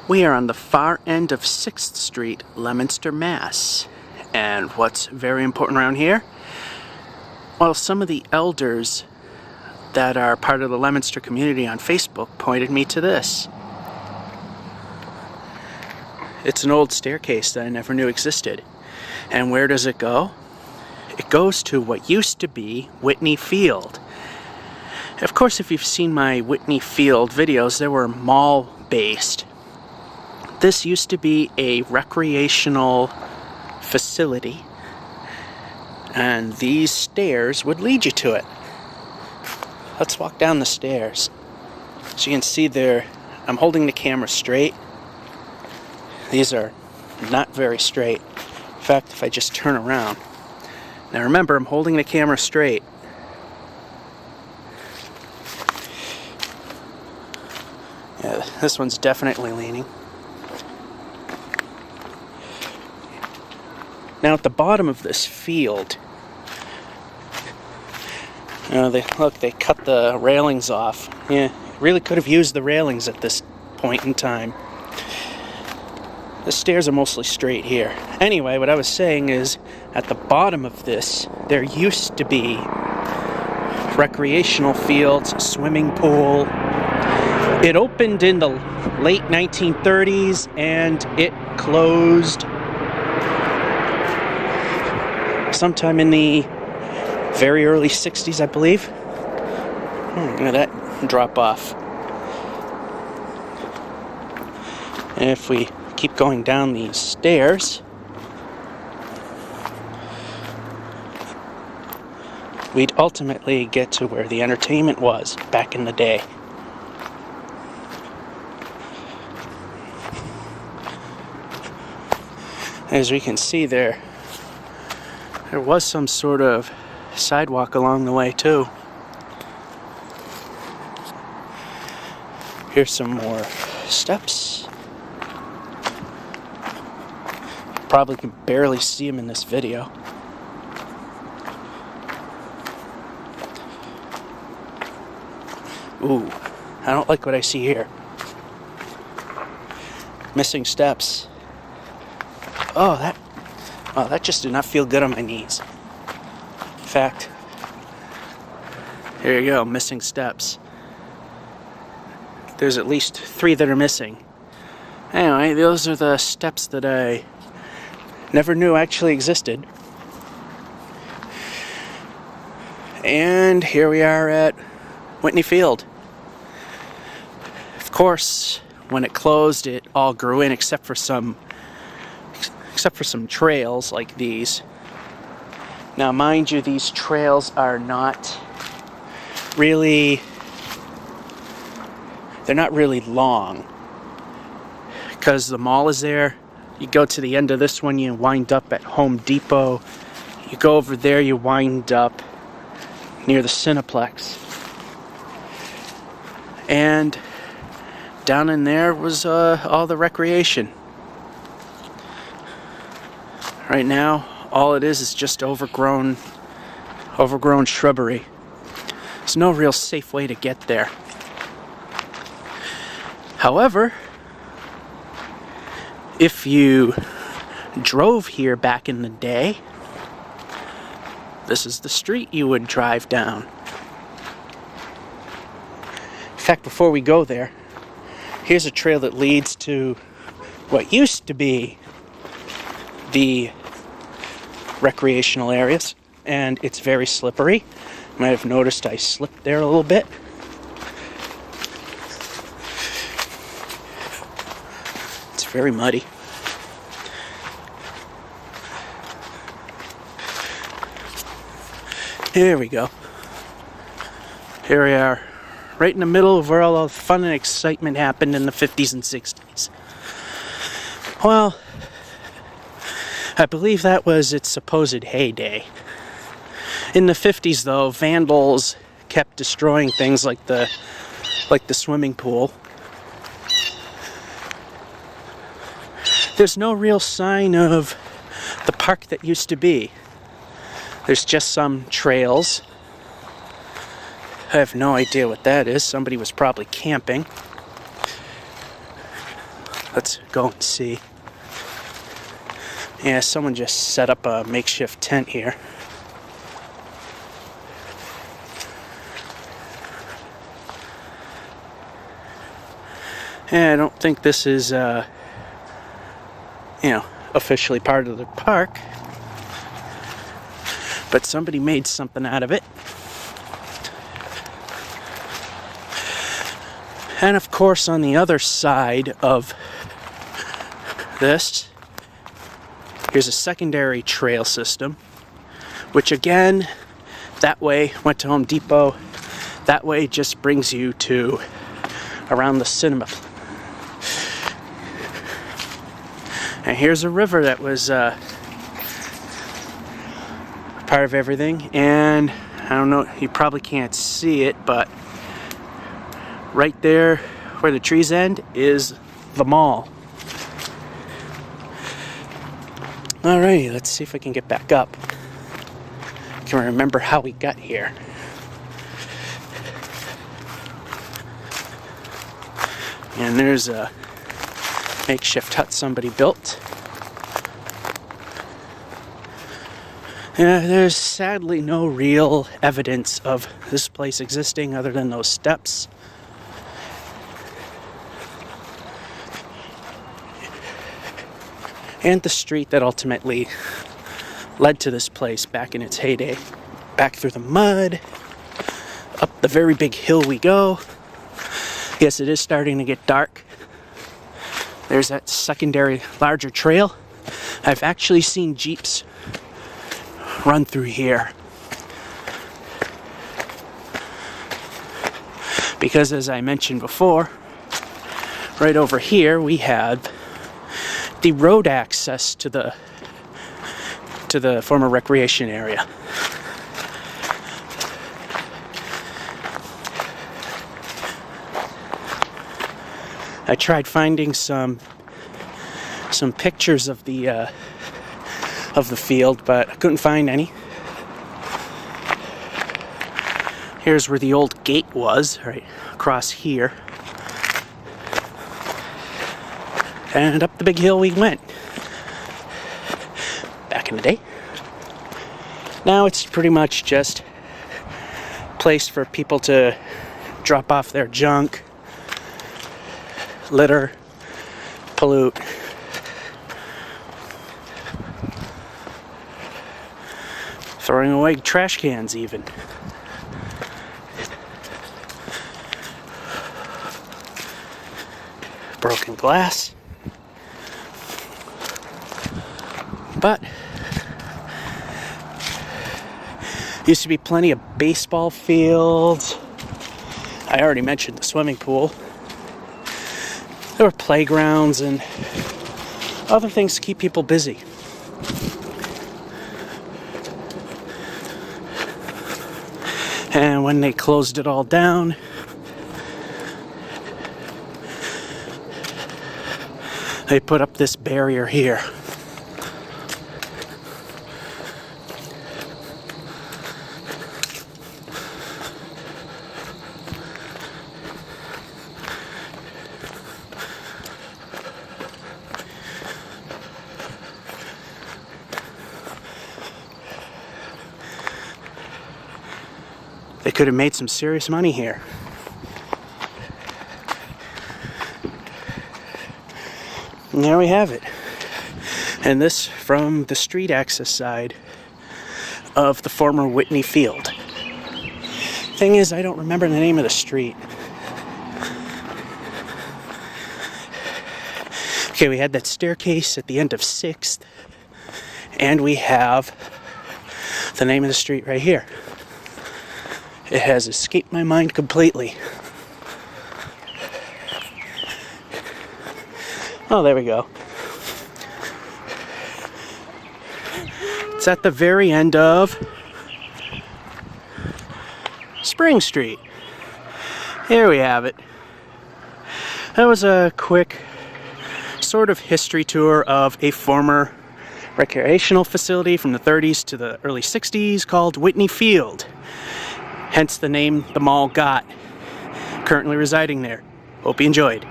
We are on the far end of 6th Street, Leominster, Mass. And what's very important around here? Well, some of the elders that are part of the Leominster community on Facebook pointed me to this. It's an old staircase that I never knew existed. And where does it go? It goes to what used to be Whitney Field. Of course, if you've seen my Whitney Field videos, they were mall-based. This used to be a recreational facility, and these stairs would lead you to it. Let's walk down the stairs. As you can see there, I'm holding the camera straight. These are not very straight. In fact, if I just turn around. Now remember, I'm holding the camera straight. Yeah, this one's definitely leaning. Now at the bottom of this field, they cut the railings off. Yeah, really could have used the railings at this point in time. The stairs are mostly straight here. Anyway, what I was saying is, at the bottom of this, there used to be recreational fields, a swimming pool. It opened in the late 1930s and it closed sometime in the very early 60s, I believe. Look at that drop off. And if we keep going down these stairs, we'd ultimately get to where the entertainment was back in the day. As we can see there was some sort of sidewalk along the way too. Here's some more steps. Probably can barely see them in this video. Ooh, I don't like what I see here. Missing steps. Oh, that just did not feel good on my knees. In fact, here you go, missing steps. There's at least 3 that are missing. Anyway, those are the steps that I never knew actually existed. And here we are at Whitney Field. Of course, when it closed, it all grew in except for some trails like these. Now, mind you, these trails are not really, they're not really long, because the mall is there. You go to the end of this one, you wind up at Home Depot. You go over there, you wind up near the Cineplex. And down in there was all the recreation. Right now, all it is just overgrown shrubbery. There's no real safe way to get there. However, if you drove here back in the day, this is the street you would drive down. In fact, before we go there, here's a trail that leads to what used to be the recreational areas, and it's very slippery. You might have noticed I slipped there a little bit. It's very muddy. Here we go. Here we are, right in the middle of where all the fun and excitement happened in the 50s and 60s. Well, I believe that was its supposed heyday. In the 50s, though, vandals kept destroying things like the swimming pool. There's no real sign of the park that used to be. There's just some trails. I have no idea what that is. Somebody was probably camping. Let's go and see. Yeah, someone just set up a makeshift tent here. And I don't think this is, officially part of the park. But somebody made something out of it. And of course, on the other side of this, here's a secondary trail system, which again, that way went to Home Depot. That way just brings you to around the cinema. And here's a river that was part of everything. And I don't know, you probably can't see it, but right there where the trees end is the mall. Alrighty, let's see if I can get back up. Can remember how we got here. And there's a makeshift hut somebody built. There's sadly no real evidence of this place existing other than those steps. And the street that ultimately led to this place back in its heyday. Back through the mud, up the very big hill we go. Yes, it is starting to get dark. There's that secondary larger trail. I've actually seen Jeeps run through here. Because as I mentioned before, right over here we have the road access to the former recreation area. I tried finding some pictures of the field, but I couldn't find any. Here's where the old gate was, right across here. And up the big hill we went. Back in the day. Now it's pretty much just a place for people to drop off their junk, litter, pollute. Throwing away trash cans even. Broken glass. But used to be plenty of baseball fields. I already mentioned the swimming pool. There were playgrounds and other things to keep people busy. And when they closed it all down, they put up this barrier here. They could have made some serious money here. And there we have it. And this from the street access side of the former Whitney Field. Thing is, I don't remember the name of the street. Okay, we had that staircase at the end of 6th. And we have the name of the street right here. It has escaped my mind completely. Oh, there we go. It's at the very end of Spring Street. Here we have it. That was a quick sort of history tour of a former recreational facility from the 30s to the early 60s called Whitney Field. Hence the name the mall got. Currently residing there. Hope you enjoyed.